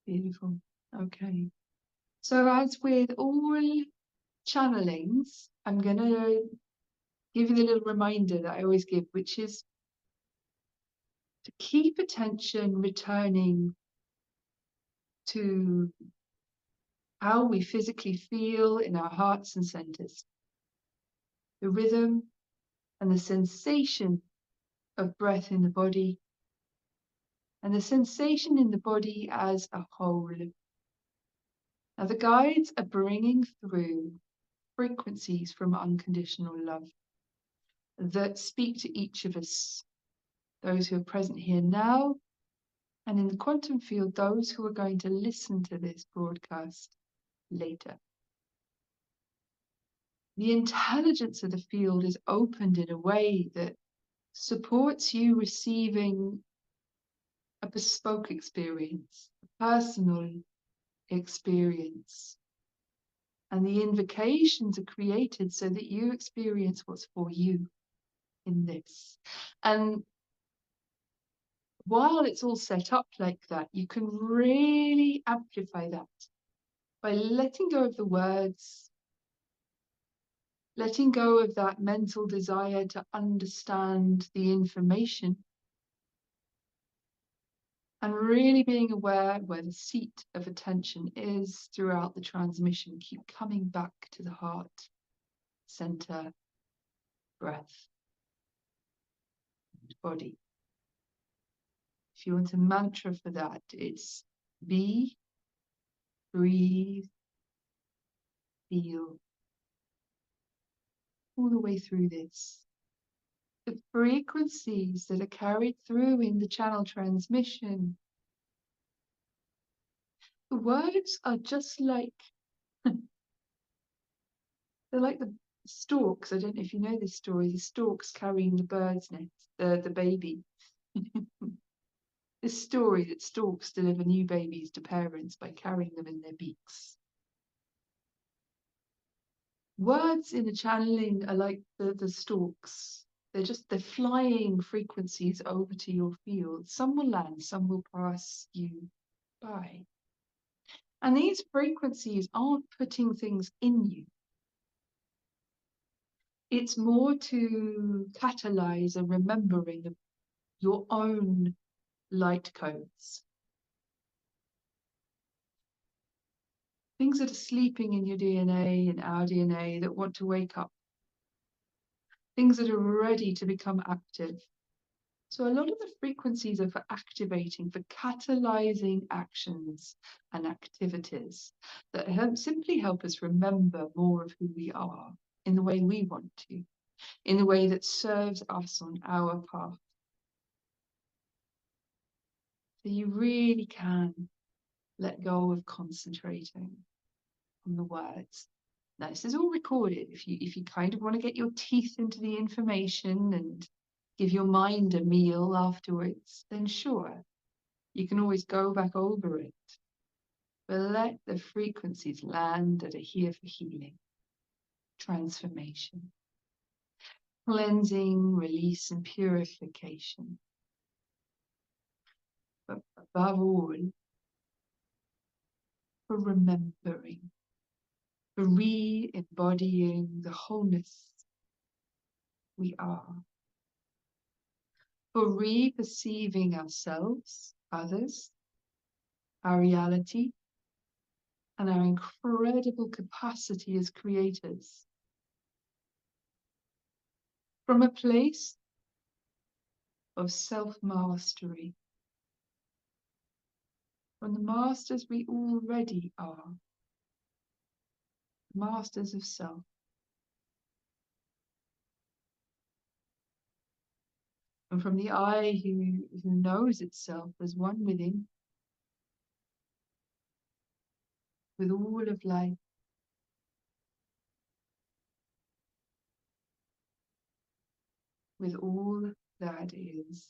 Beautiful. Okay. So as with all channelings, I'm going to give you the little reminder that I always give, which is to keep attention returning to how we physically feel in our hearts and centers, the rhythm and the sensation of breath in the body, and the sensation in the body as a whole. Now, the guides are bringing through frequencies from unconditional love that speak to each of us, those who are present here now, and in the quantum field, those who are going to listen to this broadcast later. The intelligence of the field is opened in a way that supports you receiving a bespoke experience, a personal experience. And the invocations are created so that you experience what's for you in this. And while it's all set up like that, you can really amplify that by letting go of the words, letting go of that mental desire to understand the information, and really being aware where the seat of attention is throughout the transmission. Keep coming back to the heart, center, breath, and body. If you want a mantra for that, it's be, breathe, feel. All the way through this. The frequencies that are carried through in the channel transmission. The words are just like, they're like the storks. I don't know if you know this story, the storks carrying the bird's nest, the baby. This story that storks deliver new babies to parents by carrying them in their beaks. Words in a channeling are like the storks. They're flying frequencies over to your field. Some will land, some will pass you by. And these frequencies aren't putting things in you. It's more to catalyze a remembering of your own light codes. Things that are sleeping in your DNA and our DNA that want to wake up. Things that are ready to become active. So a lot of the frequencies are for activating, for catalyzing actions and activities that simply help us remember more of who we are in the way we want to, in the way that serves us on our path. So you really can let go of concentrating on the words. Now, this is all recorded. If you kind of want to get your teeth into the information and give your mind a meal afterwards, then sure, you can always go back over it. But let the frequencies land that are here for healing, transformation, cleansing, release, and purification. But above all, for remembering, for re-embodying the wholeness we are, for re-perceiving ourselves, others, our reality, and our incredible capacity as creators. From a place of self-mastery, from the masters we already are, masters of self. And from the I who knows itself as one within, with all of life, with all that is.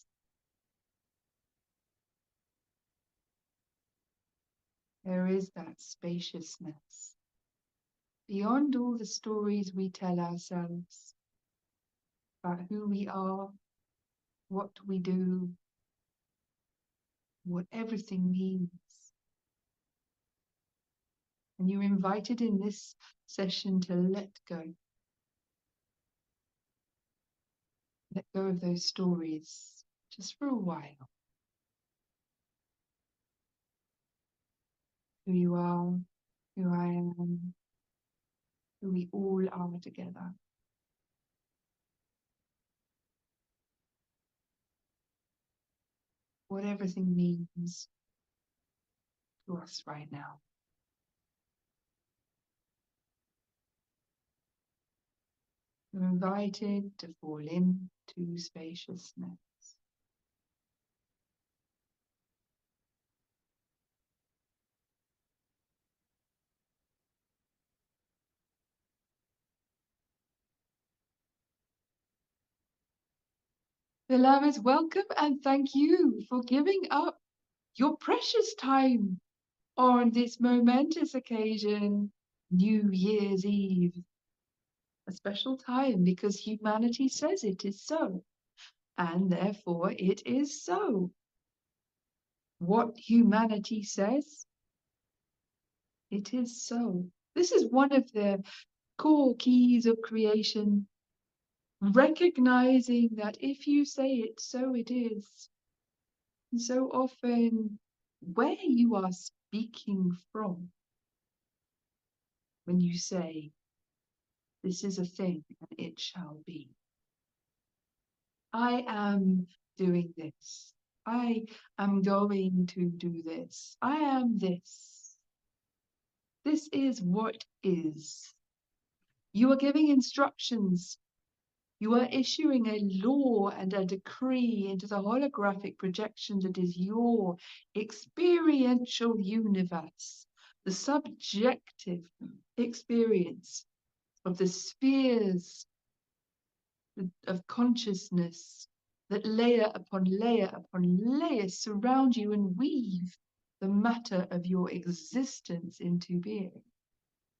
There is that spaciousness beyond all the stories we tell ourselves about who we are, what we do, what everything means. And you're invited in this session to let go. Let go of those stories just for a while. Who you are, who I am, who we all are together. What everything means to us right now. You're invited to fall into spaciousness. Beloveds, welcome and thank you for giving up your precious time on this momentous occasion, New Year's Eve. A special time because humanity says it is so, and therefore it is so. What humanity says, it is so. This is one of the core keys of creation, recognizing that if you say it, so it is. And so often, where you are speaking from when you say, this is a thing and it shall be. I am doing this. I am going to do this. I am this. This is what is. You are giving instructions. You are issuing a law and a decree into the holographic projection that is your experiential universe, the subjective experience of the spheres of consciousness that layer upon layer upon layer surround you and weave the matter of your existence into being.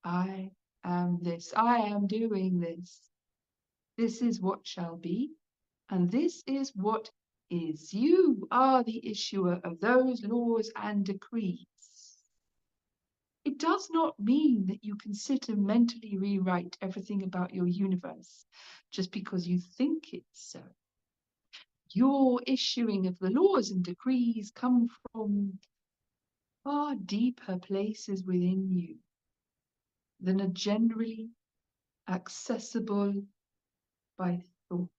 I am this. I am doing this. This is what shall be, and this is what is. You are the issuer of those laws and decrees. It does not mean that you can sit and mentally rewrite everything about your universe just because you think it's so. Your issuing of the laws and decrees come from far deeper places within you than are generally accessible by thought.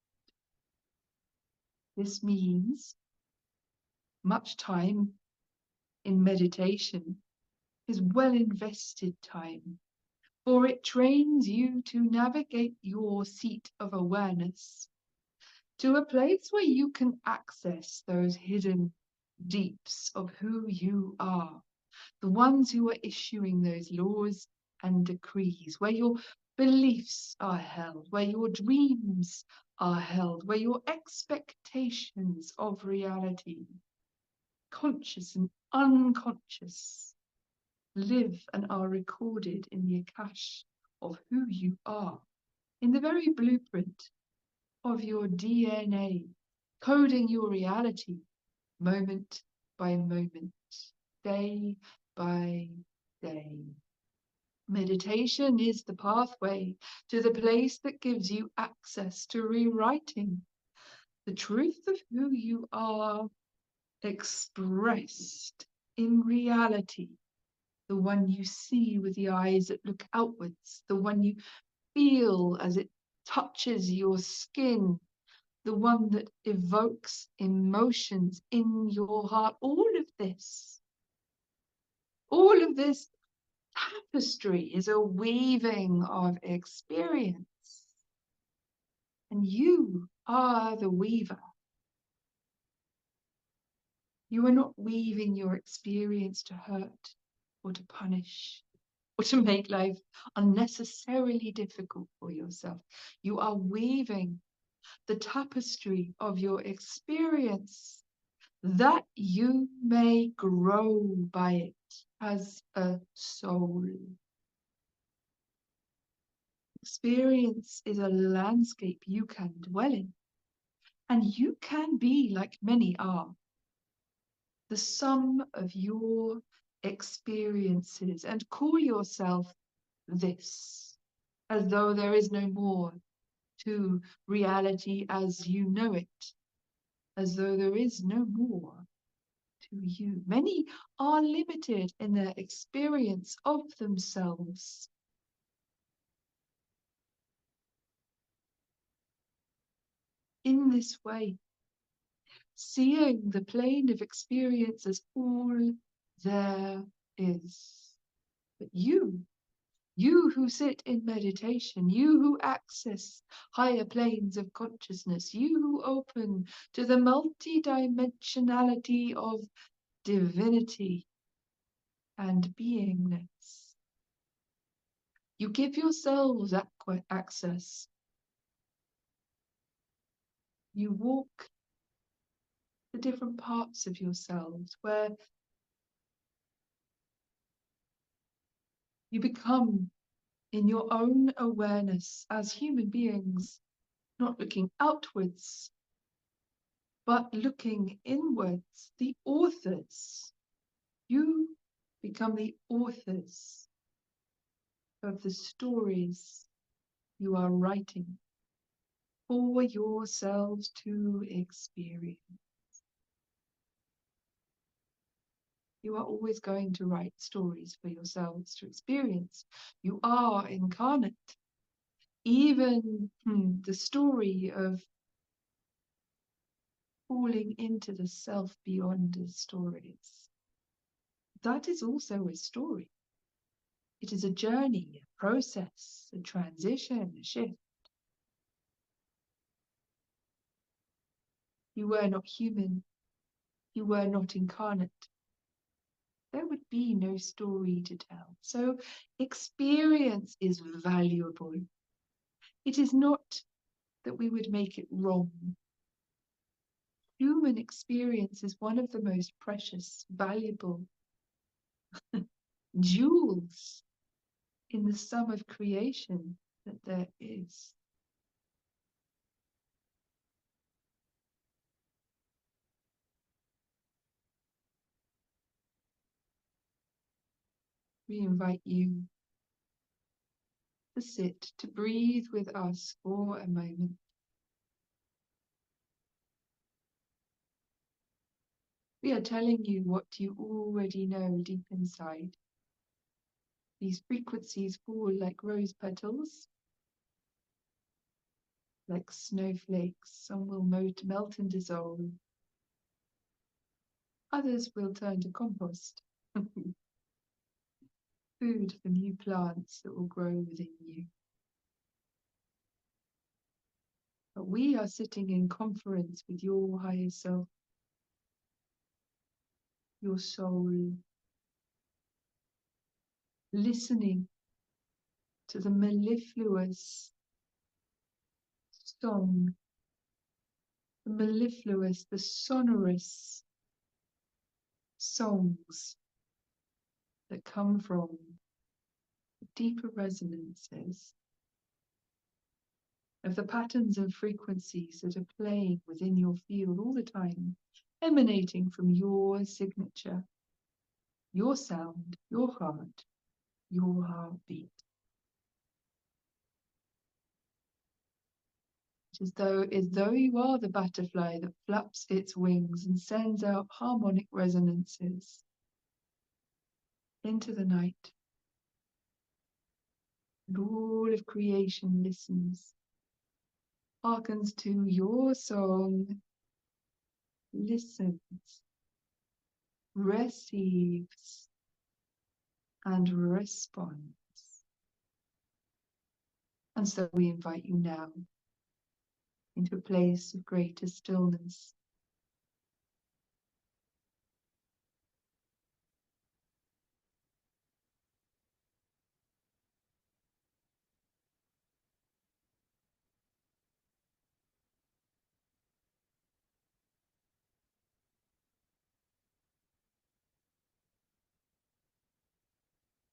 This means much time in meditation is well invested time, for it trains you to navigate your seat of awareness to a place where you can access those hidden deeps of who you are, the ones who are issuing those laws and decrees, where your beliefs are held, where your dreams are held, where your expectations of reality, conscious and unconscious, live and are recorded in the akash of who you are, in the very blueprint of your DNA, coding your reality moment by moment, day by day. Meditation is the pathway to the place that gives you access to rewriting the truth of who you are expressed in reality, the one you see with the eyes that look outwards, the one you feel as it touches your skin, the one that evokes emotions in your heart. All of this tapestry is a weaving of experience. And you are the weaver. You are not weaving your experience to hurt or to punish or to make life unnecessarily difficult for yourself. You are weaving the tapestry of your experience that you may grow by it as a soul. Experience is a landscape you can dwell in, and you can be, like many are, the sum of your experiences and call yourself this, as though there is no more to reality as you know it, as though there is no more to you. Many are limited in their experience of themselves. In this way, seeing the plane of experience as all there is. But you who sit in meditation, you who access higher planes of consciousness, you who open to the multidimensionality of divinity and beingness, you give yourselves access. You walk the different parts of yourselves where you become in your own awareness as human beings, not looking outwards, but looking inwards, the authors. You become the authors of the stories you are writing for yourselves to experience. You are always going to write stories for yourselves to experience. You are incarnate. Even the story of falling into the self beyond the stories, that is also a story. It is a journey, a process, a transition, a shift. You were not human. You were not incarnate. There would be no story to tell. So experience is valuable. It is not that we would make it wrong. Human experience is one of the most precious, valuable jewels in the sum of creation that there is. We invite you to sit, to breathe with us for a moment. We are telling you what you already know deep inside. These frequencies fall like rose petals, like snowflakes. Some will melt and dissolve. Others will turn to compost, food for new plants that will grow within you. But we are sitting in conference with your higher self, your soul, listening to the mellifluous song, the mellifluous, the sonorous songs that come from deeper resonances of the patterns and frequencies that are playing within your field all the time, emanating from your signature, your sound, your heart, your heartbeat. It's as though you are the butterfly that flaps its wings and sends out harmonic resonances into the night. And all of creation listens, hearkens to your song, listens, receives, and responds. And so we invite you now into a place of greater stillness.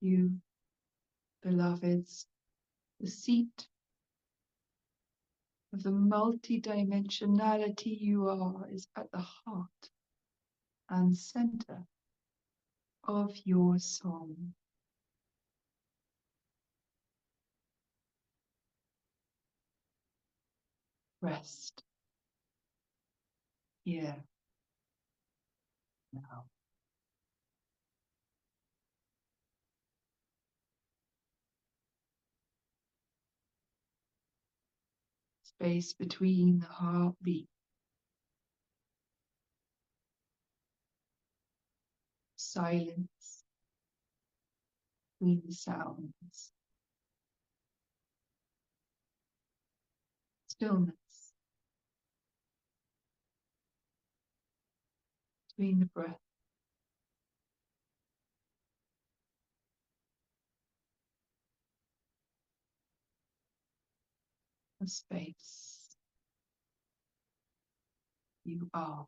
You, beloveds, the seat of the multidimensionality you are is at the heart and center of your soul. Rest here now. Space between the heartbeat. Silence between the sounds. Stillness between the breath. The space you are.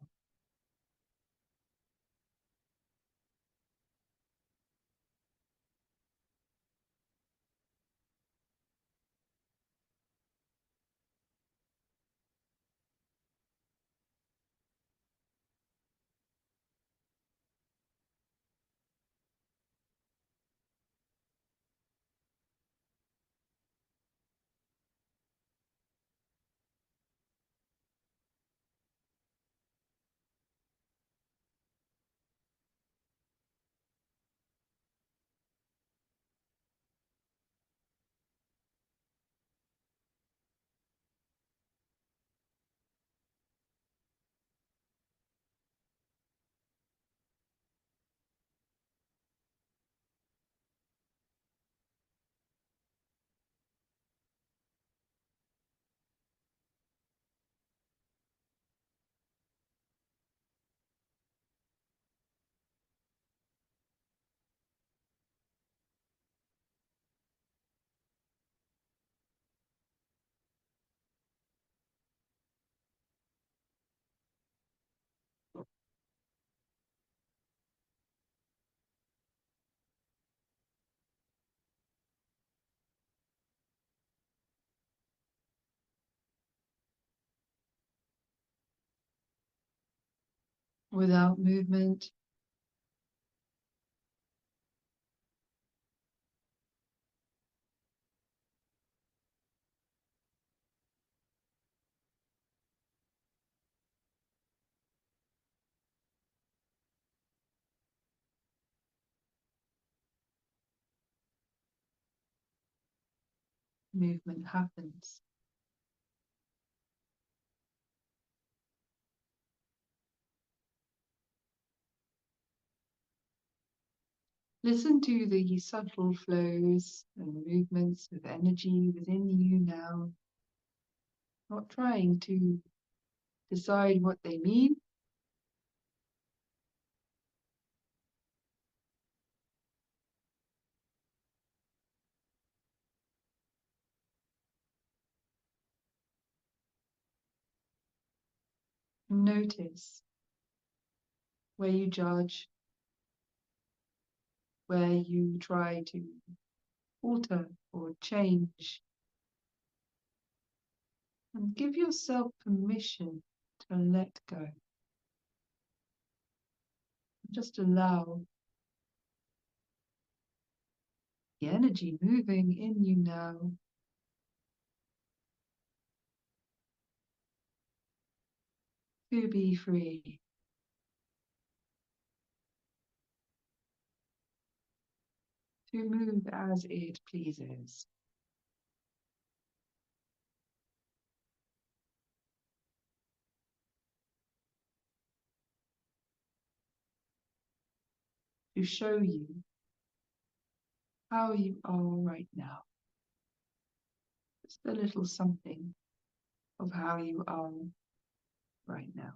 Without movement, movement happens. Listen to the subtle flows and movements of energy within you now, not trying to decide what they mean. Notice where you judge, where you try to alter or change, and give yourself permission to let go. Just allow the energy moving in you now to be free, to move as it pleases. To show you how you are right now. Just a little something of how you are right now.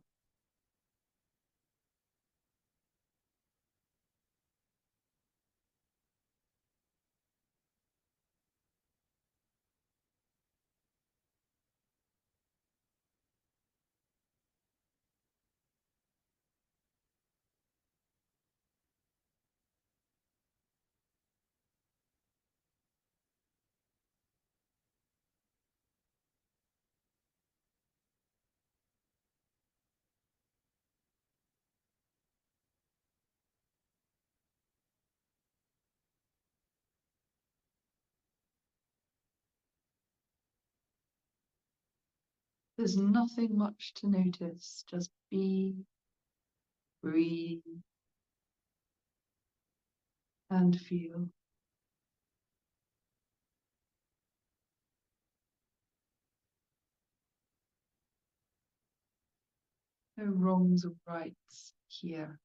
There's nothing much to notice. Just be, breathe, and feel. No wrongs or rights here,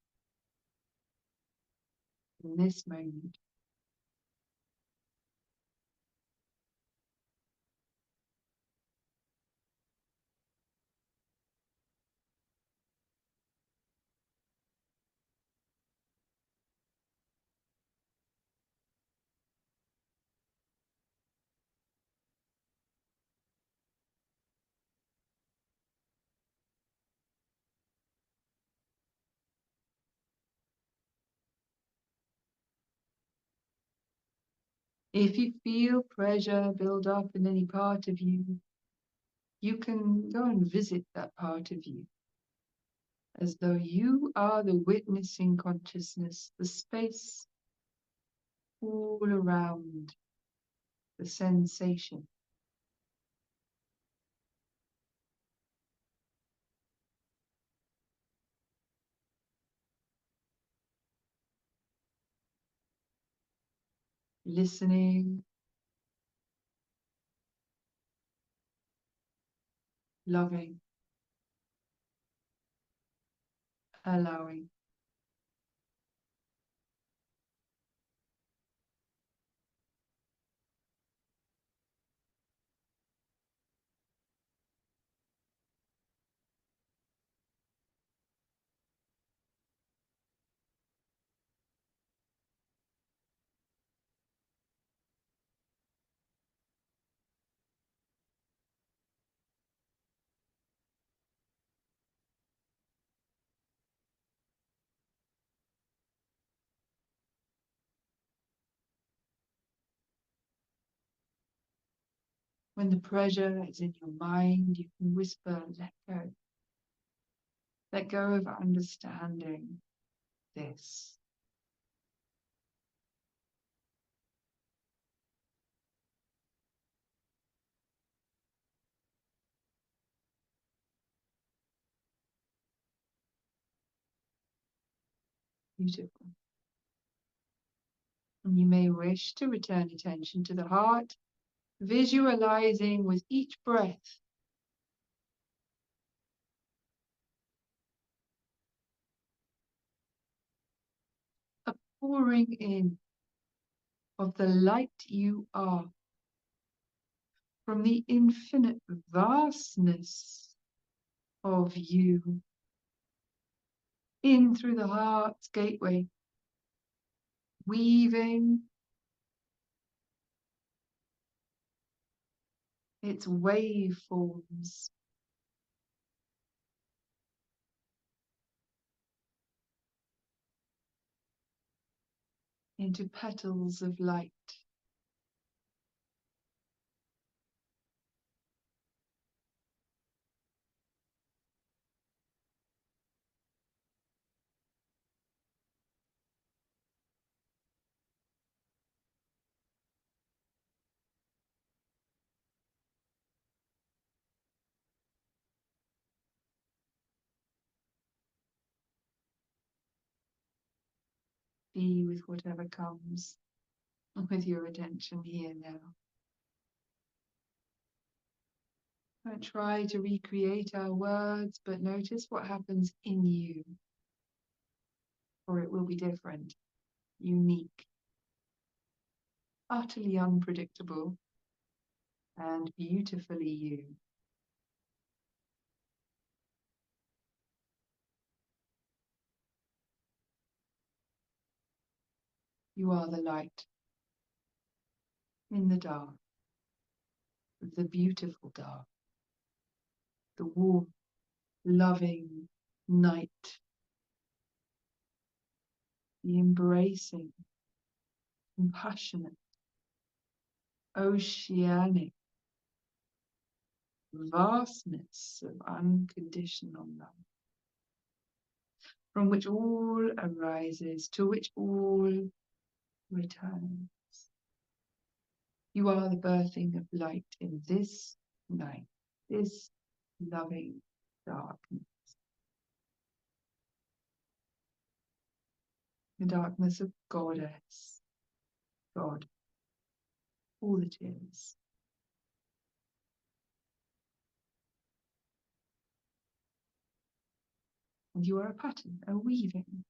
in this moment. If you feel pressure build up in any part of you, you can go and visit that part of you as though you are the witnessing consciousness, the space all around the sensation. Listening, loving, allowing. When the pressure is in your mind, you can whisper, let go. Let go of understanding this. Beautiful. And you may wish to return attention to the heart, visualizing with each breath a pouring in of the light you are from the infinite vastness of you in through the heart's gateway, weaving its waveforms into petals of light. Be with whatever comes with your attention here now. Don't try to recreate our words, but notice what happens in you, for it will be different, unique, utterly unpredictable, and beautifully you. You are the light in the dark, the beautiful dark, the warm, loving night, the embracing, compassionate, oceanic vastness of unconditional love, from which all arises, to which all returns. You are the birthing of light in this night, this loving darkness. The darkness of Goddess, God, all that is. And you are a pattern, a weaving.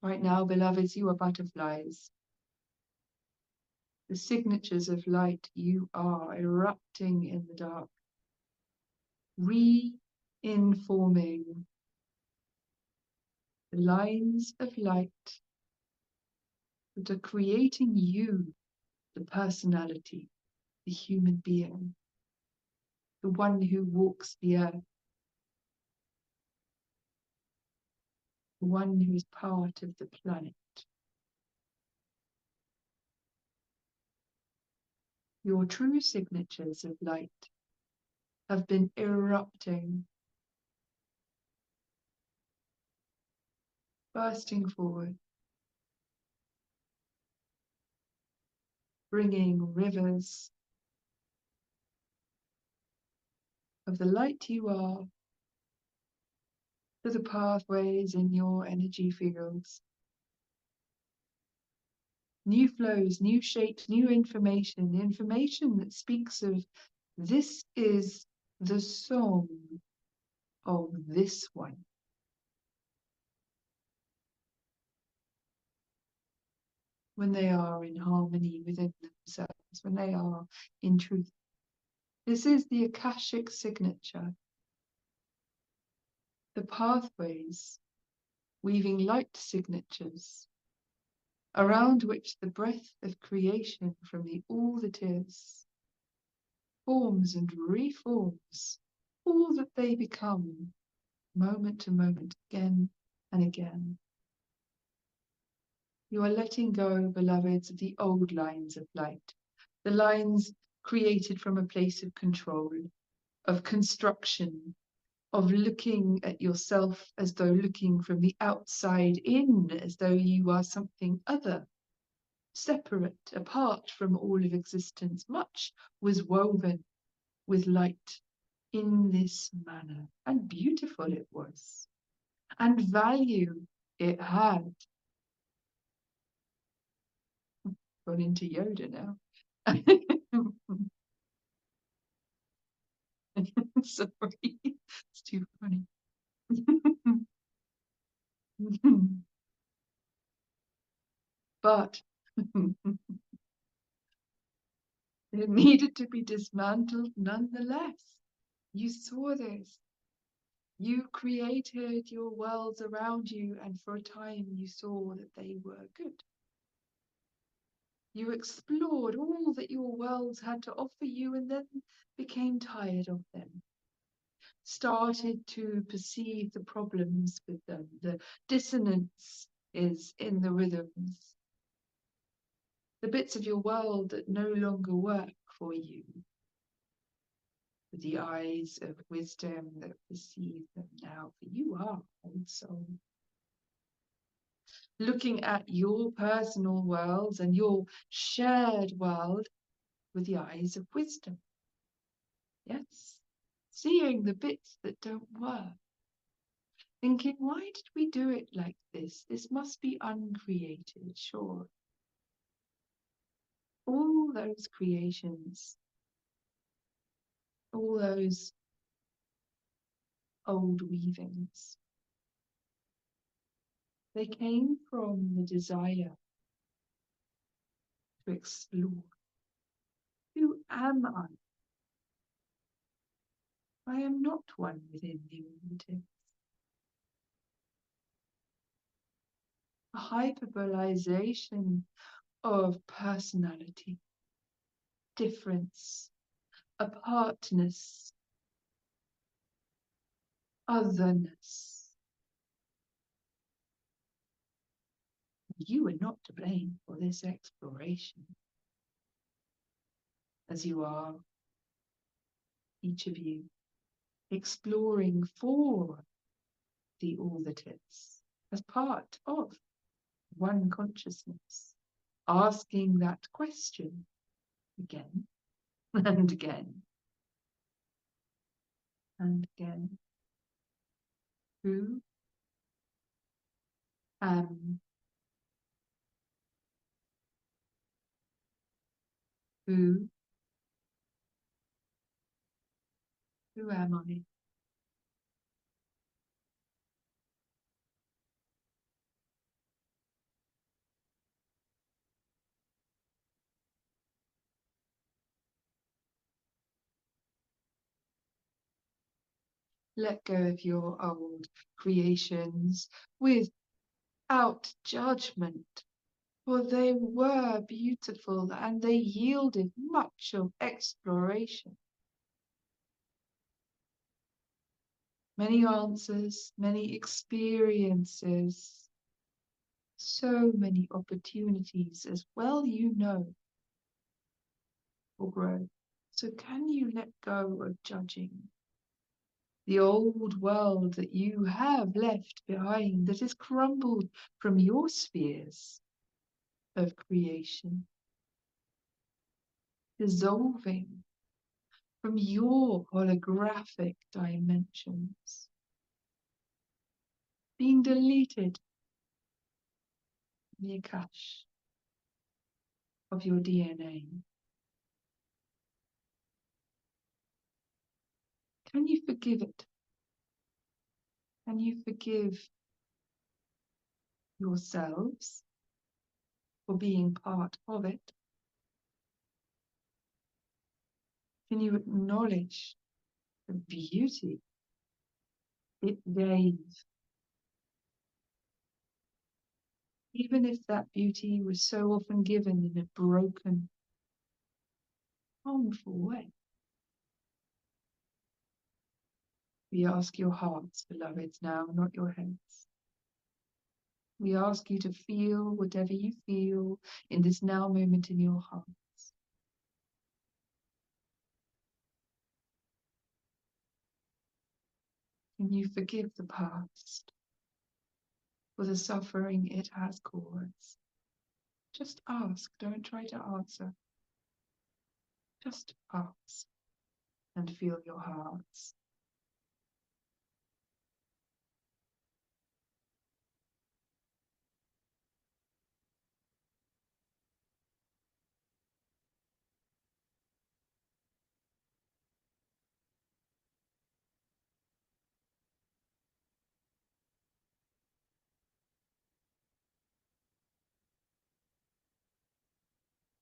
Right now, beloveds, you are butterflies. The signatures of light, you are erupting in the dark, re-informing the lines of light that are creating you, the personality, the human being, the one who walks the earth, the one who is part of the planet. Your true signatures of light have been erupting, bursting forward, bringing rivers of the light you are to the pathways in your energy fields. New flows, new shapes, new information that speaks of this is the song of this one. When they are in harmony within themselves, when they are in truth. This is the Akashic signature, the pathways weaving light signatures around which the breath of creation from the all that is forms and reforms all that they become, moment to moment, again and again. You are letting go, beloveds, of the old lines of light, the lines created from a place of control, of construction, of looking at yourself as though looking from the outside in, as though you are something other, separate, apart from all of existence. Much was woven with light in this manner, and beautiful it was, and value it had. Gone into Yoda now. Sorry, it's too funny. But it needed to be dismantled nonetheless. You saw this. You created your worlds around you, and for a time you saw that they were good. You explored all that your worlds had to offer you and then became tired of them. Started to perceive the problems with them, the dissonance is in the rhythms, the bits of your world that no longer work for you, with the eyes of wisdom that perceive them now, for you are old soul. Looking at your personal worlds and your shared world with the eyes of wisdom. Yes, seeing the bits that don't work. Thinking, why did we do it like this? This must be uncreated, sure. All those creations, all those old weavings, they came from the desire to explore. Who am I? I am not one within the omnipotent. A hyperbolization of personality, difference, apartness, otherness. You are not to blame for this exploration, as you are, each of you, exploring for the all that is, as part of one consciousness, asking that question again and again and again. Who am who? Who am I? Let go of your old creations without judgment, for they were beautiful and they yielded much of exploration. Many answers, many experiences, so many opportunities as well you know for growth. So can you let go of judging the old world that you have left behind, that is crumbled from your spheres of creation, dissolving from your holographic dimensions, being deleted from the Akash of your DNA? Can you forgive it? Can you forgive yourselves for being part of it? Can you acknowledge the beauty it gave, even if that beauty was so often given in a broken, harmful way? We ask your hearts, beloveds, now, not your heads. We ask you to feel whatever you feel in this now moment in your hearts. Can you forgive the past for the suffering it has caused? Just ask, don't try to answer. Just ask and feel your hearts.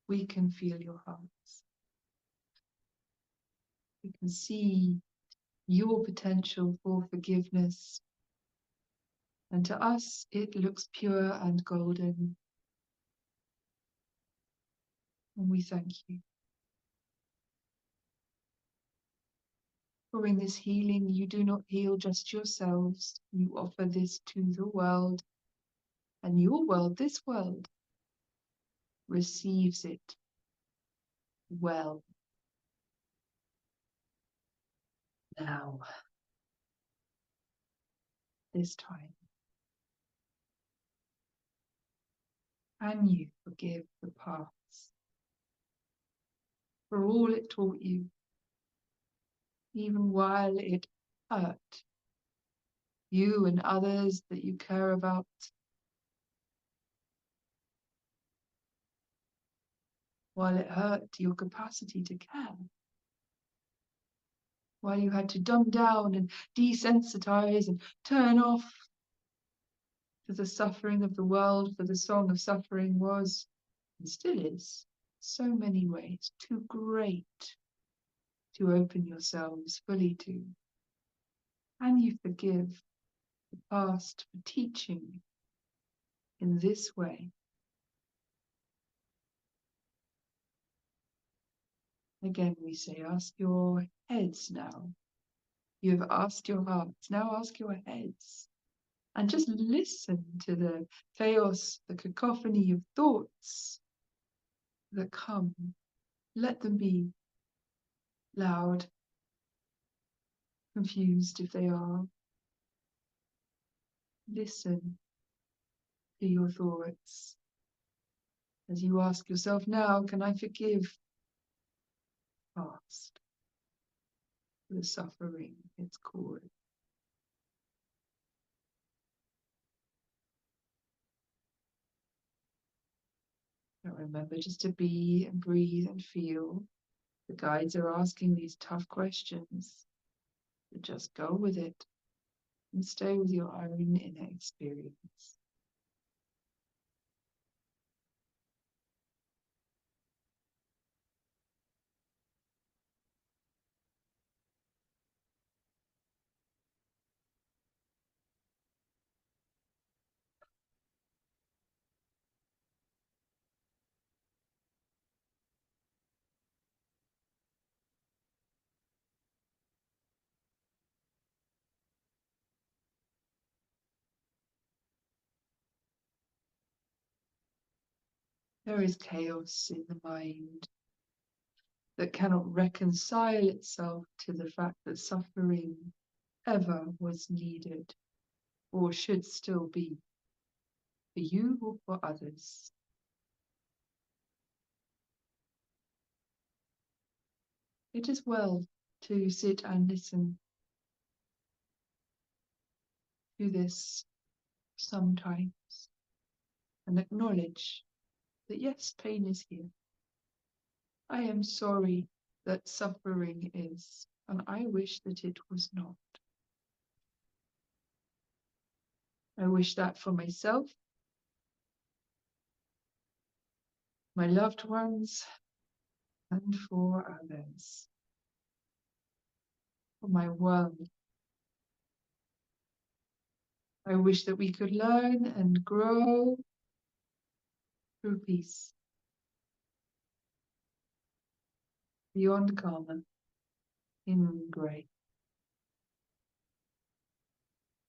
We can feel your hearts. We can see your potential for forgiveness. And to us, it looks pure and golden. And we thank you. For in this healing, you do not heal just yourselves. You offer this to the world. And your world, this world, receives it well. Now, this time, can you forgive the past for all it taught you, even while it hurt you and others that you care about? While it hurt your capacity to care? While you had to dumb down and desensitize and turn off to the suffering of the world, for the song of suffering was, and still is, so many ways too great to open yourselves fully to? Can you forgive the past for teaching in this way? Again, we say, ask your heads now. You have asked your hearts, now ask your heads. And just listen to the chaos, the cacophony of thoughts that come. Let them be loud, confused if they are. Listen to your thoughts. As you ask yourself now, can I forgive past the suffering it's caused? Now remember just to be and breathe and feel. The guides are asking these tough questions, but just go with it and stay with your own inner experience. There is chaos in the mind that cannot reconcile itself to the fact that suffering ever was needed or should still be, for you or for others. It is well to sit and listen to this sometimes and acknowledge that yes, pain is here. I am sorry that suffering is, and I wish that it was not. I wish that for myself, my loved ones, and for others, for my world. I wish that we could learn and grow through peace, beyond karma, in grey.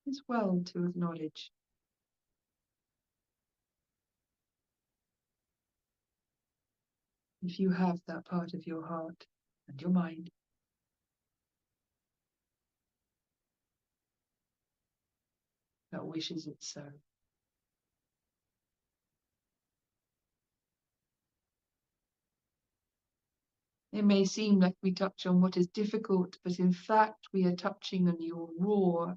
It's well to acknowledge if you have that part of your heart and your mind that wishes it so. It may seem like we touch on what is difficult, but in fact we are touching on your raw,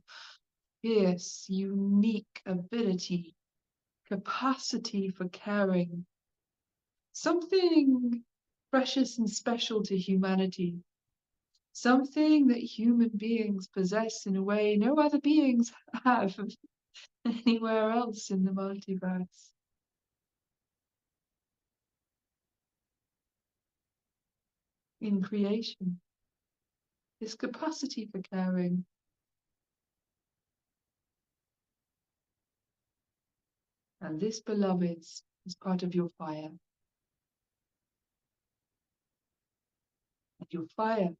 fierce, unique ability, capacity for caring, something precious and special to humanity, something that human beings possess in a way no other beings have anywhere else in the multiverse. In creation, this capacity for caring. And this, beloveds, is part of your fire. And your fire,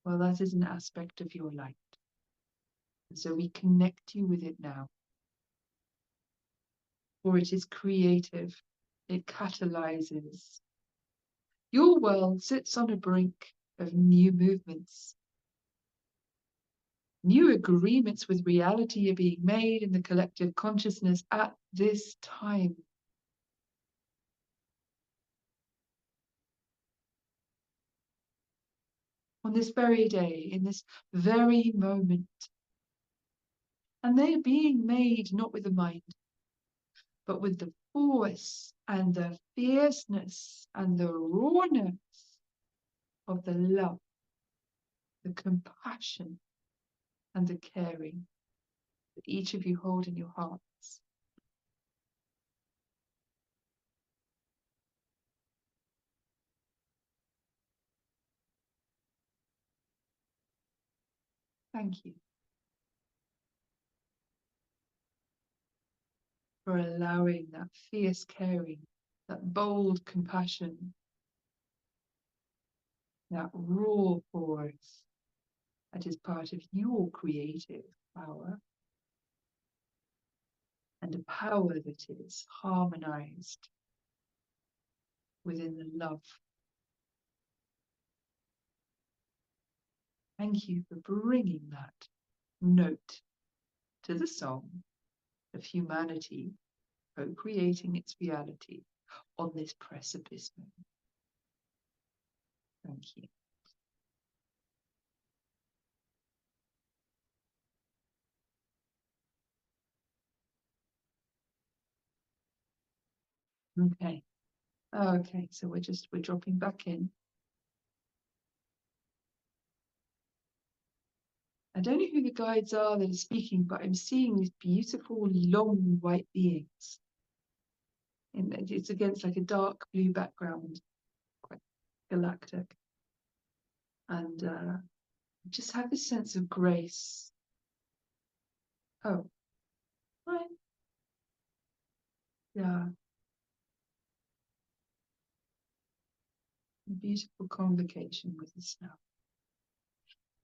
well, that is an aspect of your light. And so we connect you with it now. For it is creative, it catalyzes. Your world sits on a brink of new movements. New agreements with reality are being made in the collective consciousness at this time. On this very day, in this very moment. And they are being made not with the mind, but with the force and the fierceness and the rawness of the love, the compassion, and the caring that each of you hold in your hearts. Thank you for allowing that fierce caring, that bold compassion, that raw force that is part of your creative power, and a power that is harmonized within the love. Thank you for bringing that note to the song of humanity co-creating its reality on this precipice moment. Thank you. Okay. Okay, so we're dropping back in. I don't know who the guides are that are speaking, but I'm seeing these beautiful long white beings. And it's against like a dark blue background, quite galactic. And just have this sense of grace. Oh, right. Yeah. A beautiful convocation with us now.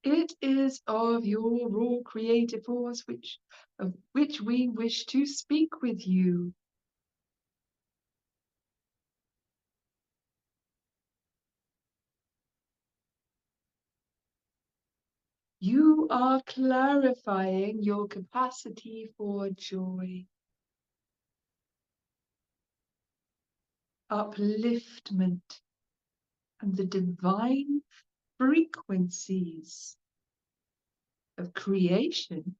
It is of your raw creative force of which we wish to speak with you. You are clarifying your capacity for joy, upliftment, and the divine frequencies of creation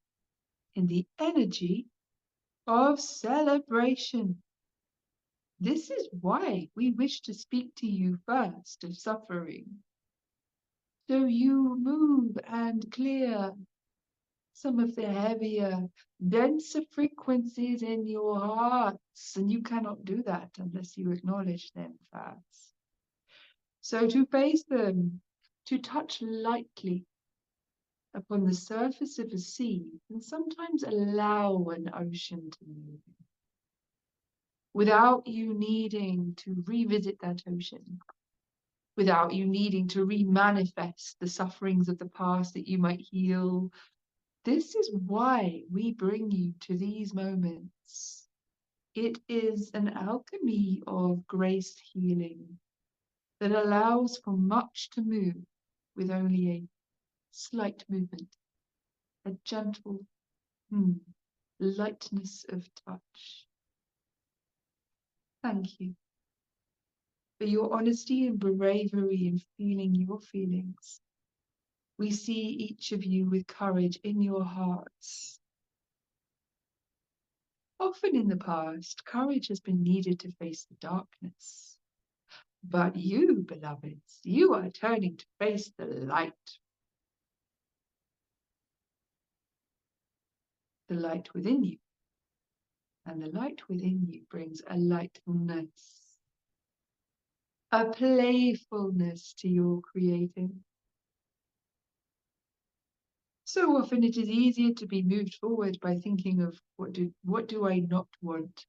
in the energy of celebration. This is why we wish to speak to you first of suffering. So you move and clear some of the heavier, denser frequencies in your hearts, and you cannot do that unless you acknowledge them first. So to face them, to touch lightly upon the surface of a sea, and sometimes allow an ocean to move, without you needing to revisit that ocean, without you needing to remanifest the sufferings of the past that you might heal. This is why we bring you to these moments. It is an alchemy of grace healing that allows for much to move with only a slight movement, a gentle lightness of touch. Thank you for your honesty and bravery in feeling your feelings. We see each of you with courage in your hearts. Often in the past, courage has been needed to face the darkness. But you, beloveds, you are turning to face the light within you. And the light within you brings a lightness, a playfulness to your creating. So often it is easier to be moved forward by thinking of what do I not want?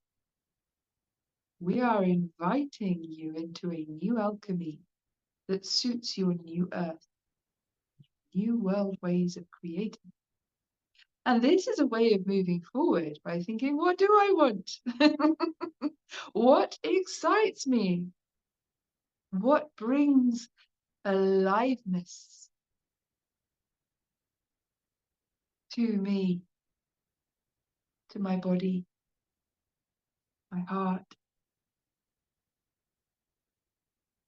We are inviting you into a new alchemy that suits your new earth, new world ways of creating. And this is a way of moving forward by thinking, what do I want? What excites me? What brings aliveness to me, to my body, my heart,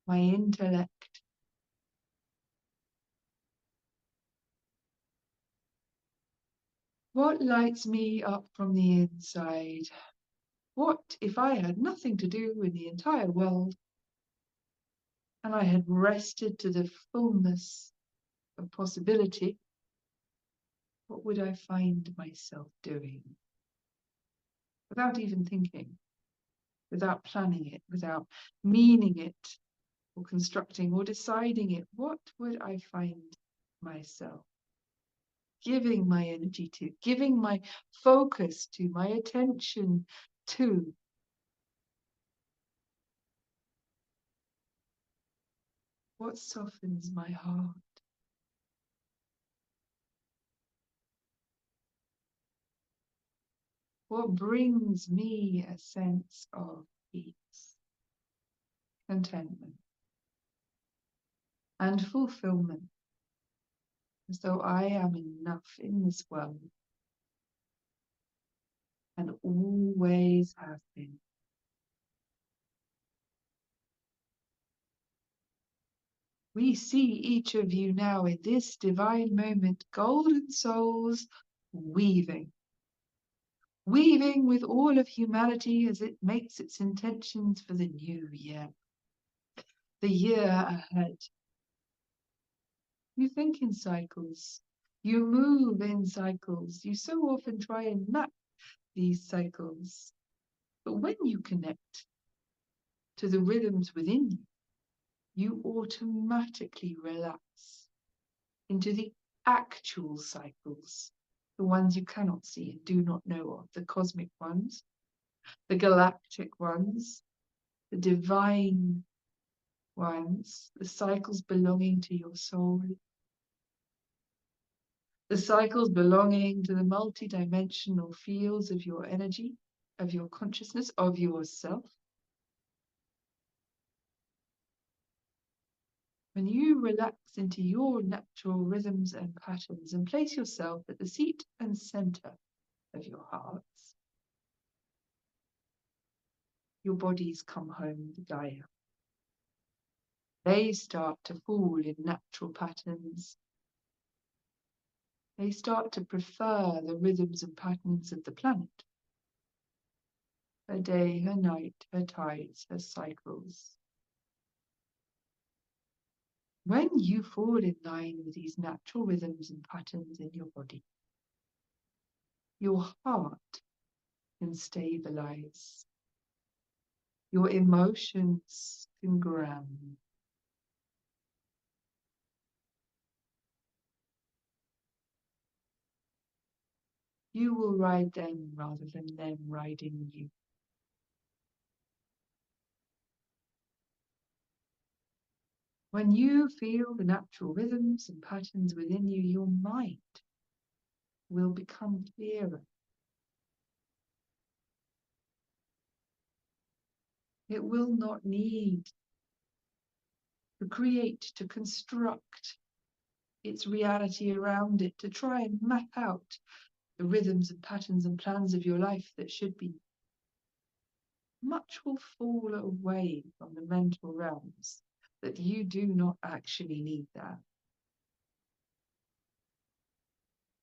my intellect? What lights me up from the inside? What if I had nothing to do in the entire world and I had rested to the fullness of possibility? What would I find myself doing? Without even thinking, without planning it, without meaning it, or constructing or deciding it, what would I find myself giving my energy to, giving my focus to, my attention to? What softens my heart? What brings me a sense of peace, contentment, and fulfillment, as though I am enough in this world and always have been. We see each of you now in this divine moment, golden souls weaving with all of humanity as it makes its intentions for the new year, the year ahead. You think in cycles, you move in cycles, you so often try and map these cycles. But when you connect to the rhythms within you, you automatically relax into the actual cycles, the ones you cannot see and do not know of, the cosmic ones, the galactic ones, the divine ones, the cycles belonging to your soul, the cycles belonging to the multidimensional fields of your energy, of your consciousness, of yourself. When you relax into your natural rhythms and patterns and place yourself at the seat and center of your hearts, your bodies come home to Gaia. They start to fall in natural patterns. They start to prefer the rhythms and patterns of the planet. Her day, her night, her tides, her cycles. When you fall in line with these natural rhythms and patterns in your body, your heart can stabilize. Your emotions can ground. You will ride them rather than them riding you. When you feel the natural rhythms and patterns within you, your mind will become clearer. It will not need to create, to construct its reality around it, to try and map out the rhythms and patterns and plans of your life that should be. Much will fall away from the mental realms that you do not actually need that.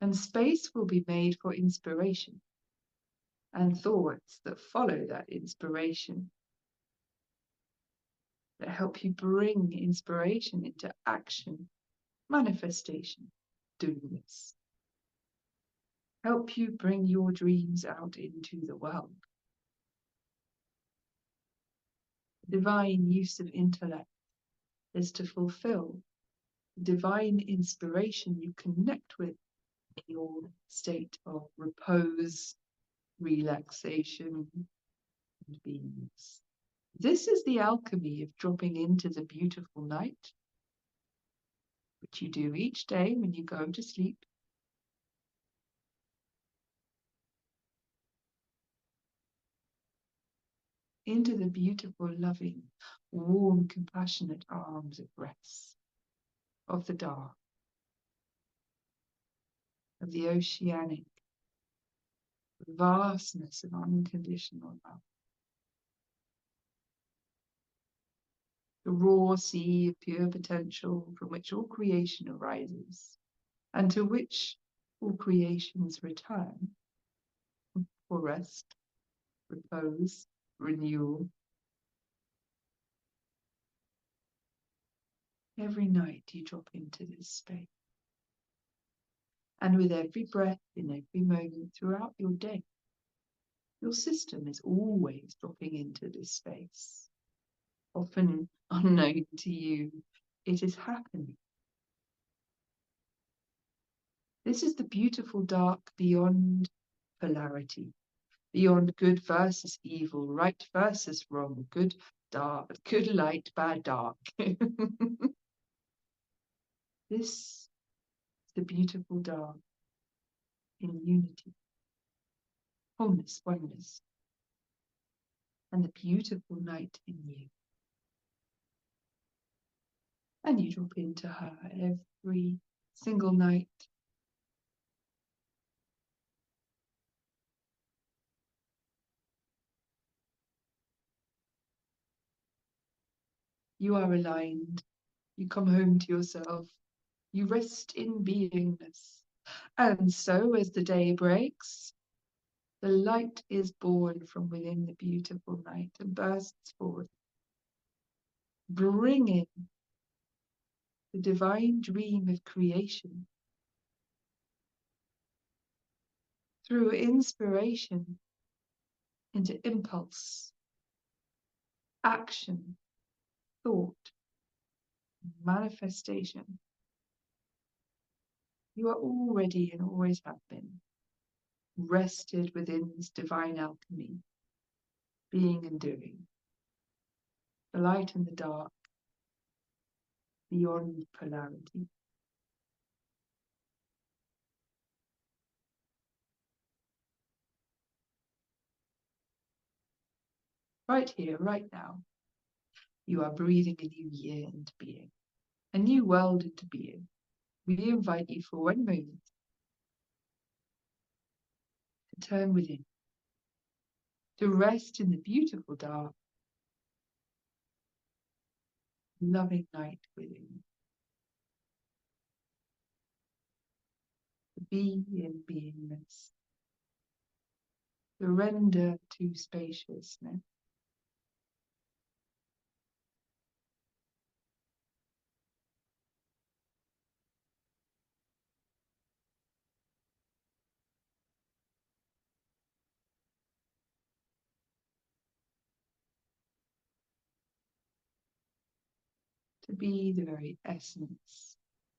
And space will be made for inspiration and thoughts that follow that inspiration, that help you bring inspiration into action, manifestation, doing-this. Help you bring your dreams out into the world. Divine use of intellect is to fulfill divine inspiration you connect with in your state of repose, relaxation, and beingness. This is the alchemy of dropping into the beautiful night, which you do each day when you go to sleep. Into the beautiful, loving, warm, compassionate arms of rest, of the dark, of the oceanic vastness of unconditional love. The raw sea of pure potential from which all creation arises, and to which all creations return for rest, repose, renewal. Every night you drop into this space. And with every breath, in every moment throughout your day, your system is always dropping into this space. Often unknown to you, it is happening. This is the beautiful dark beyond polarity, beyond good versus evil, right versus wrong, good, dark, good light, bad dark. This is the beautiful dark in unity. wholeness, oneness, and the beautiful night in you. And you drop into her every single night. You are aligned. You come home to yourself. You rest in beingness. And so, as the day breaks, the light is born from within the beautiful night and bursts forth, bringing the divine dream of creation through inspiration into impulse, action, thought, manifestation. You are already and always have been rested within this divine alchemy, being and doing, the light and the dark, beyond polarity. Right here, right now, you are breathing a new year into being, a new world into being. We invite you for one moment to turn within, to rest in the beautiful dark, loving night within, to be in beingness, surrender to spaciousness. To be the very essence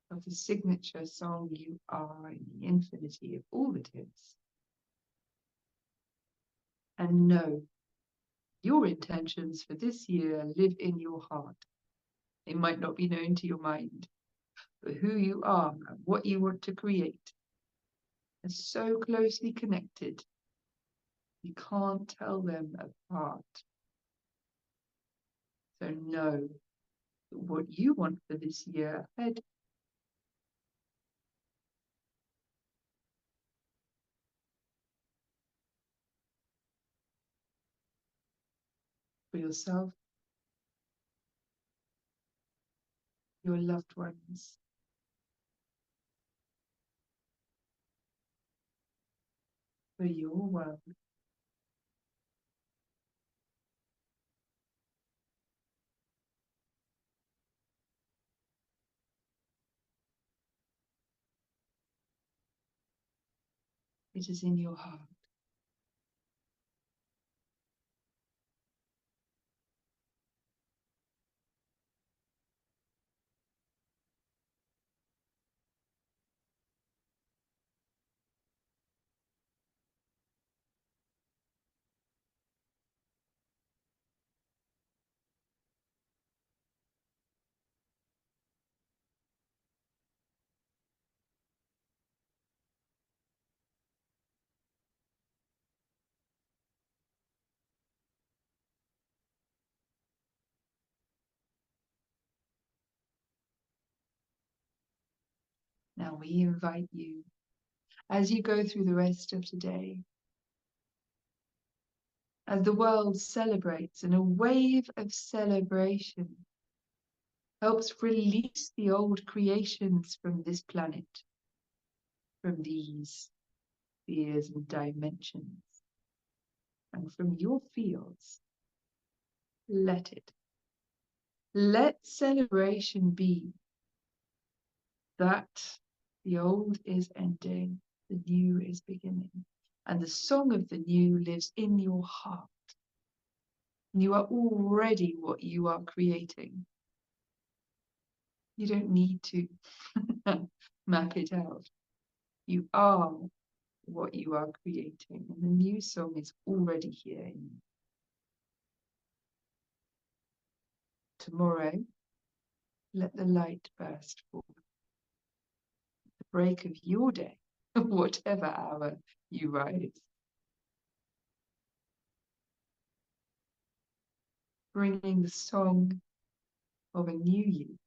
of the signature song you are in the infinity of all that is. And know your intentions for this year live in your heart. They might not be known to your mind, but who you are and what you want to create are so closely connected, you can't tell them apart. So know that what you want for this year ahead for yourself, your loved ones, for your world. It is in your heart. Now we invite you, as you go through the rest of today, as the world celebrates and a wave of celebration helps release the old creations from this planet, from these spheres and dimensions, and from your fields. Let it. Let celebration be that the old is ending, the new is beginning, and the song of the new lives in your heart. You are already what you are creating. You don't need to map it out. You are what you are creating, and the new song is already here in you. Tomorrow, let the light burst forth. The break of your day, whatever hour you rise. bringing the song of a new you,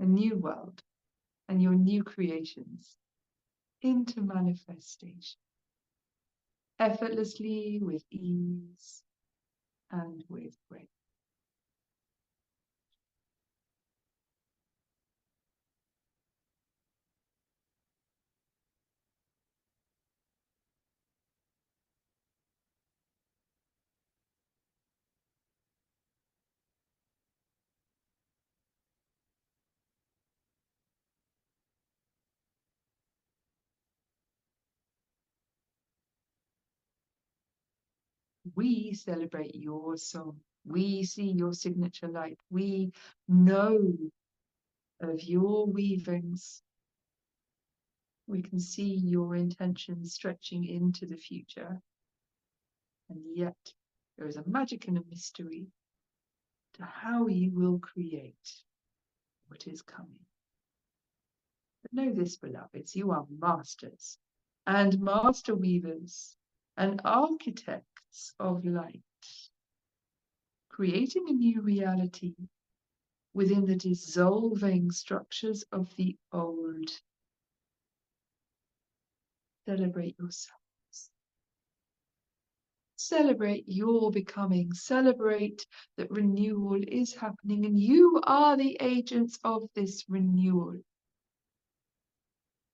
a new world, and your new creations into manifestation, effortlessly, with ease and with grace. We celebrate your song. We see your signature light. We know of your weavings. We can see your intentions stretching into the future. And yet there is a magic and a mystery to how you will create what is coming. But know this, beloveds, you are masters and master weavers and architects of light, creating a new reality within the dissolving structures of the old. Celebrate yourselves. Celebrate your becoming. Celebrate that renewal is happening, and you are the agents of this renewal.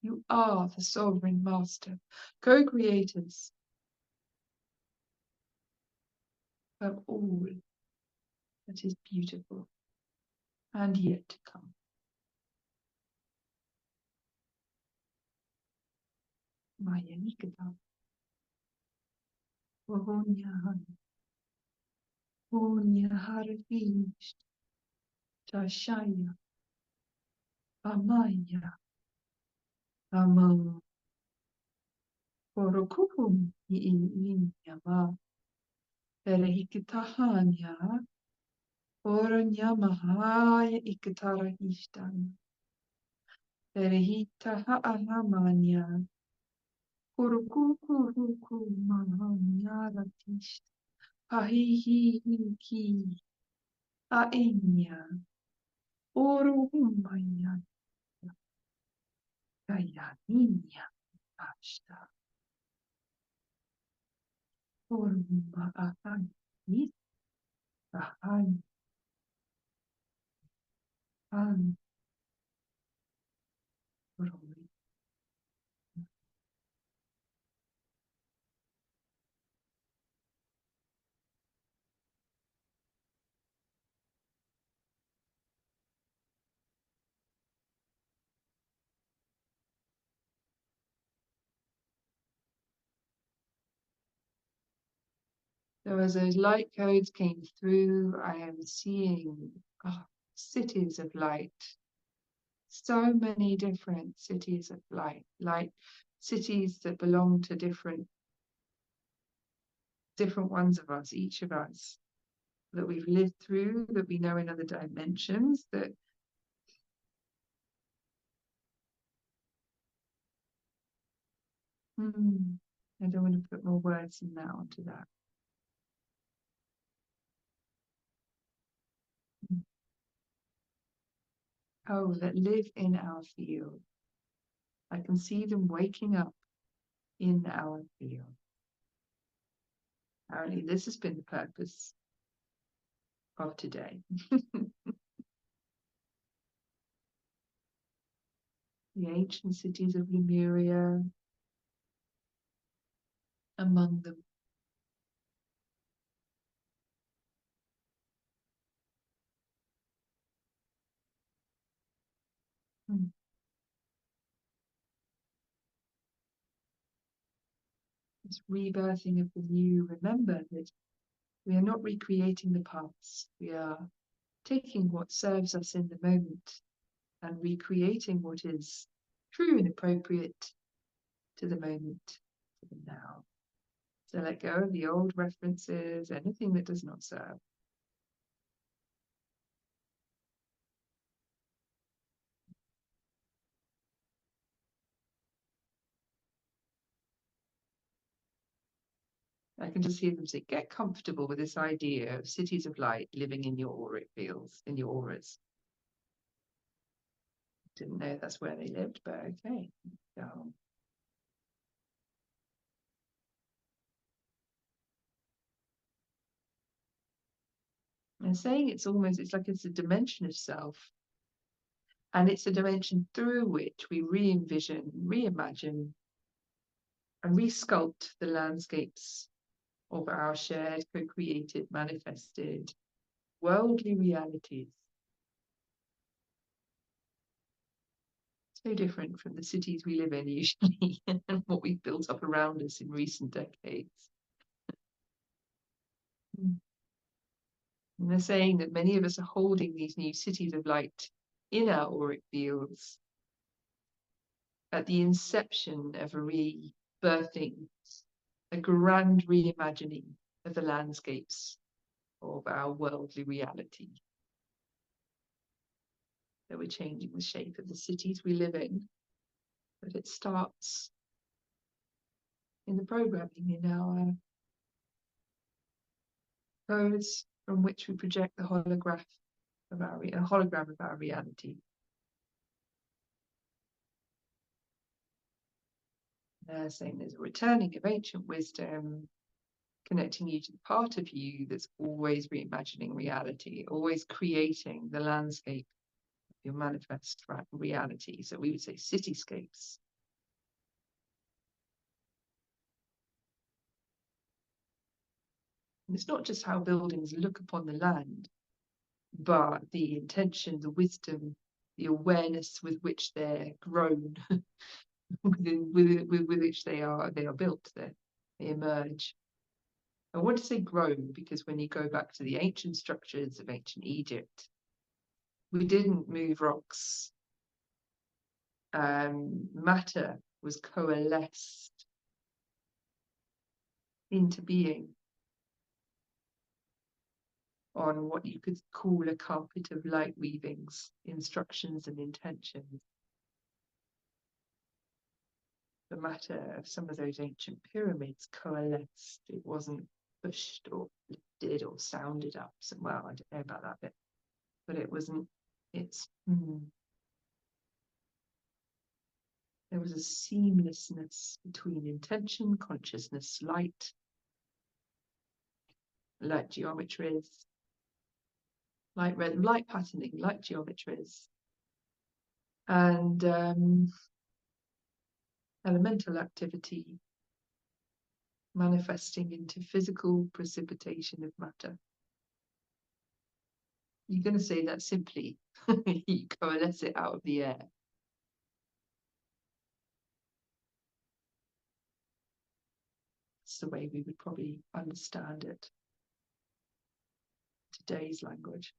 You are the sovereign master, co-creators of all that is beautiful and yet to come. Maya Nikita. Ohonya Harish Tashaya Amaya Ama Orokukum Yama Perehikitahanya Oranyamahaya Ikitara Ishtan Perehitaha Ahamanya Urukuku Mahanyara Tish Ahihi Aenya Orumaya Gayaninya Ashta Oruma Ahan Ahan An Orumi. So as those light codes came through, I am seeing cities of light. So many different cities of light, like cities that belong to different ones of us, each of us, that we've lived through, that we know in other dimensions, that I don't want to put more words in that onto that. Oh, that live in our field. I can see them waking up in our field. Apparently, this has been the purpose of today. The ancient cities of Lemuria, among them. This rebirthing of the new. Remember that we are not recreating the past. We are taking what serves us in the moment and recreating what is true and appropriate to the moment, to the now. So let go of the old references, anything that does not serve. I can just hear them say, get comfortable with this idea of cities of light living in your auric fields, in your auras. Didn't know that's where they lived, but okay. So, they're saying it's like it's a dimension of self. And it's a dimension through which we re-envision, reimagine, and resculpt the landscapes of our shared, co-created, manifested, worldly realities. So different from the cities we live in usually and what we've built up around us in recent decades. And they're saying that many of us are holding these new cities of light in our auric fields at the inception of a rebirthing, a grand reimagining of the landscapes of our worldly reality. That we're changing the shape of the cities we live in, but it starts in the programming, in our codes from which we project the hologram of our reality. They're saying there's a returning of ancient wisdom, connecting you to the part of you that's always reimagining reality, always creating the landscape of your manifest reality. So we would say cityscapes. And it's not just how buildings look upon the land, but the intention, the wisdom, the awareness with which they're grown, with which they are built, they emerge. I want to say grown because when you go back to the ancient structures of ancient Egypt, we didn't move rocks. Matter was coalesced into being on what you could call a carpet of light weavings, instructions and intentions. The matter of some of those ancient pyramids coalesced. It wasn't pushed or lifted or sounded up. So, well, I don't know about that bit, but it wasn't. There was a seamlessness between intention, consciousness, light geometries, light patterning, light geometries, and elemental activity manifesting into physical precipitation of matter. You're going to say that simply. You coalesce it out of the air. It's the way we would probably understand it. Today's language.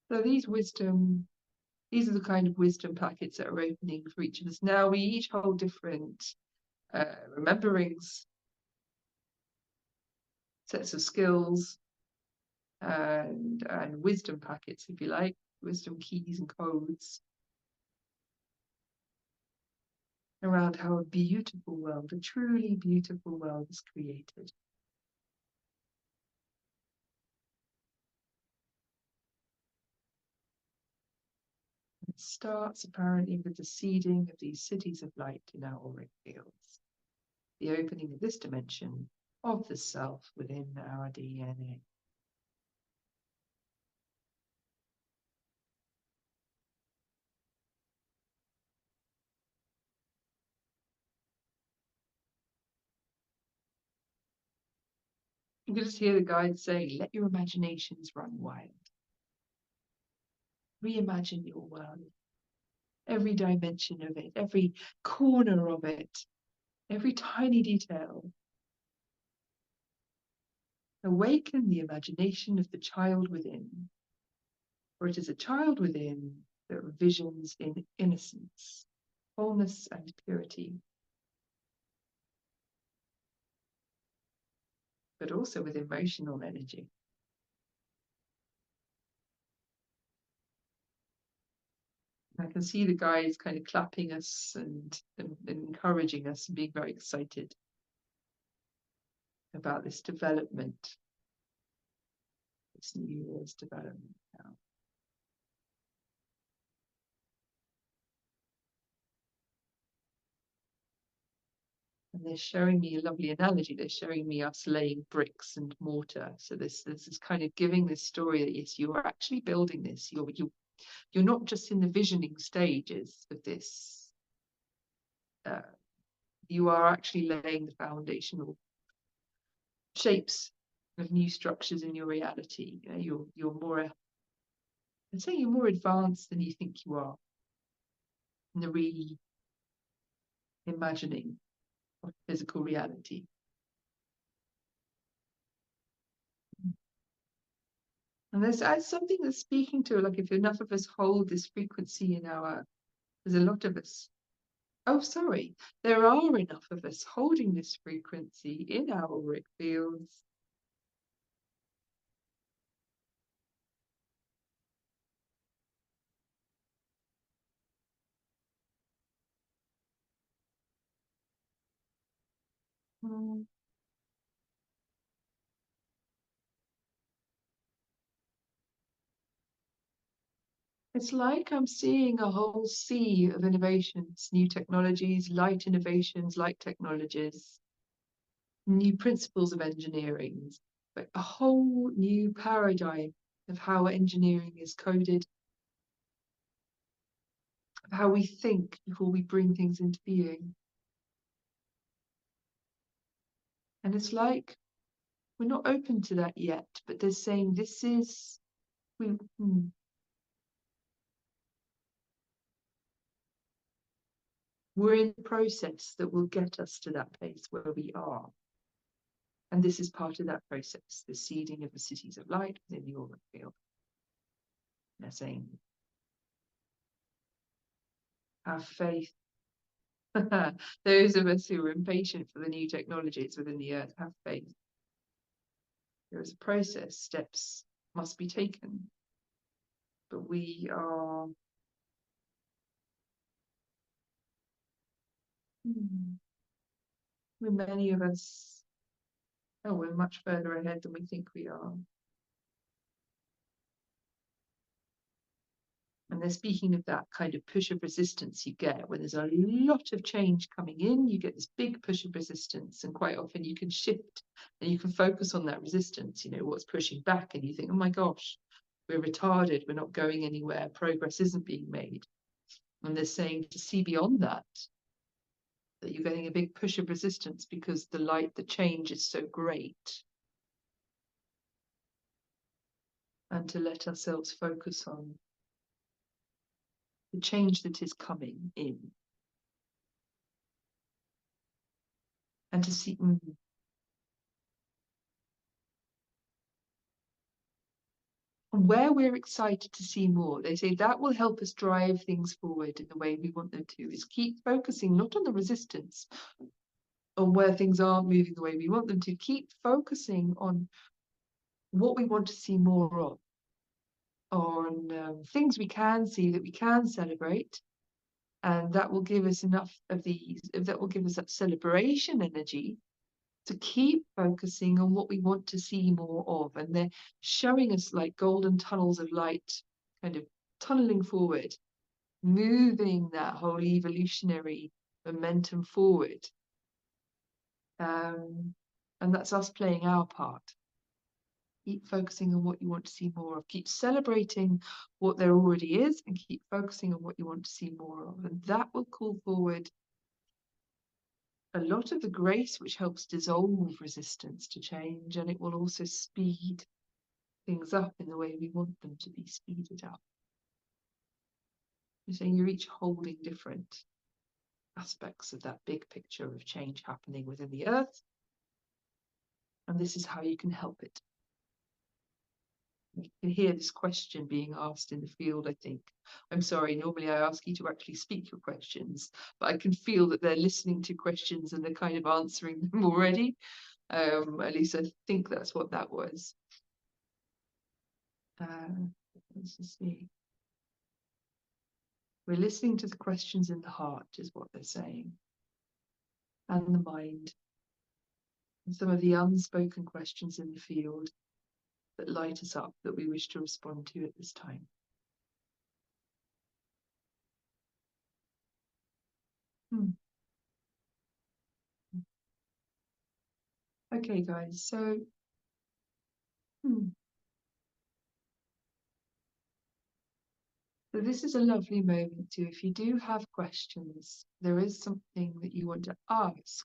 So these are the kind of wisdom packets that are opening for each of us. Now we each hold different rememberings, sets of skills, and wisdom packets, if you like, wisdom keys and codes around how a beautiful world, a truly beautiful world is created. It starts apparently with the seeding of these cities of light in our auric fields, the opening of this dimension of the self within our DNA. You can just hear the guide saying, let your imaginations run wild. Reimagine your world, every dimension of it, every corner of it, every tiny detail. Awaken the imagination of the child within, for it is a child within that visions in innocence, wholeness and purity, but also with emotional energy. I can see the guides kind of clapping us and encouraging us and being very excited about this development, this New Year's development now. And they're showing me a lovely analogy. They're showing me us laying bricks and mortar. So this is kind of giving this story that yes, you are actually building this. You're not just in the visioning stages of this. You are actually laying the foundational shapes of new structures in your reality. You're more, I'd say you're more advanced than you think you are in the reimagining of physical reality. And there's something that's speaking to, like, if enough of us hold this frequency in there's a lot of us. Oh, sorry. There are enough of us holding this frequency in our auric fields. It's like I'm seeing a whole sea of innovations, new technologies, light innovations, light technologies, new principles of engineering, but a whole new paradigm of how engineering is coded, of how we think before we bring things into being. And it's like we're not open to that yet, but they're saying this is we're in the process that will get us to that place where we are. And this is part of that process, the seeding of the cities of light within the auric field. They're saying, have faith. Those of us who are impatient for the new technologies within the earth, have faith. There is a process, steps must be taken. But we are many of us, we're much further ahead than we think we are. And they're speaking of that kind of push of resistance you get when there's a lot of change coming in. You get this big push of resistance, and quite often you can shift and you can focus on that resistance, what's pushing back, and you think, oh my gosh, we're retarded, we're not going anywhere, progress isn't being made. And they're saying to see beyond that you're getting a big push of resistance because the change is so great. And to let ourselves focus on the change that is coming in. And to see, where we're excited to see more. They say that will help us drive things forward in the way we want them to, is keep focusing not on the resistance, on where things aren't moving the way we want them to, keep focusing on what we want to see more of, on things we can see that we can celebrate. And that will give us enough of that will give us that celebration energy to keep focusing on what we want to see more of. And they're showing us like golden tunnels of light, kind of tunneling forward, moving that whole evolutionary momentum forward. And that's us playing our part. Keep focusing on what you want to see more of. Keep celebrating what there already is, and keep focusing on what you want to see more of. And that will call forward a lot of the grace which helps dissolve resistance to change, and it will also speed things up in the way we want them to be speeded up. You're saying you're each holding different aspects of that big picture of change happening within the earth, and this is how you can help it. You can hear this question being asked in the field, I think. I'm sorry, normally I ask you to actually speak your questions, but I can feel that they're listening to questions and they're kind of answering them already. At least I think that's what that was. Let's just see. We're listening to the questions in the heart, is what they're saying, and the mind, and some of the unspoken questions in the field that light us up that we wish to respond to at this time. Okay, guys, so so this is a lovely moment to, if you do have questions, there is something that you want to ask,